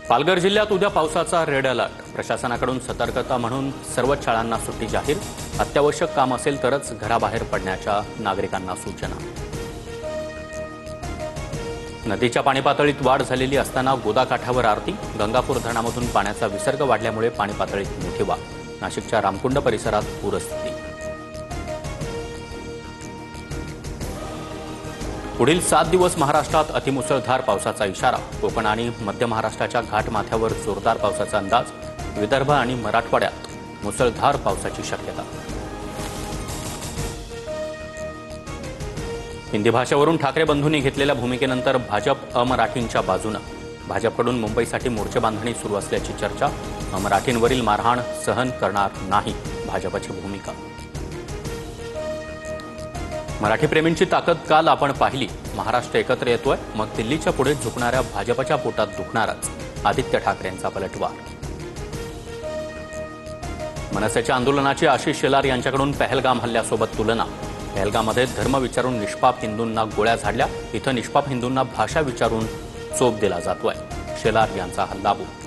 पालघर जिल्ह्यात उद्या पावसाचा रेड अलर्ट. प्रशासनाकडून सतर्कता म्हणून सर्वच शाळांना सुट्टी जाहीर. अत्यावश्यक काम असेल तरच घराबाहेर पडण्याच्या नागरिकांना सूचना. नदीच्या पाणी पातळीत वाढ झालेली असताना गोदाकाठावर आरती. गंगापूर धरणामधून पाण्याचा विसर्ग वाढल्यामुळे पाणी पातळीत मोठी वाढ. नाशिकच्या रामकुंड परिसरात पूरस्थिती. पुढील 7 दिवस महाराष्ट्रात अतिमुसळधार पावसाचा इशारा. कोकण आणि मध्य महाराष्ट्राच्या घाटमाथ्यावर जोरदार पावसाचा अंदाज. विदर्भ आणि मराठवाड्यात मुसळधार पावसाची शक्यता. हिंदी भाषेवरून ठाकरे बंधूंनी घेतलेल्या भूमिकेनंतर भाजप अमराठींच्या बाजूनं. भाजपकडून मुंबईसाठी मोर्चे बांधणी सुरू असल्याची चर्चा. अमराठींवरील मारहाण सहन करणार नाही, भाजपची भूमिका. मराठी प्रेमींची ताकद काल आपण पाहिली. महाराष्ट्र एकत्र येतोय, मग दिल्लीच्या पुढे झुकणाऱ्या भाजपच्या पोटात दुखणारच. आदित्य ठाकरेंचा पलटवार. मनसेच्या आंदोलनाची आशिष शेलार यांच्याकडून पहलगाम हल्ल्यासोबत तुलना. पहलगाममध्ये धर्म विचारून निष्पाप हिंदूंना गोळ्या झाडल्या. इथं निष्पाप हिंदूंना भाषा विचारून चोप दिला जातोय. शेलार यांचा हल्लाबोल.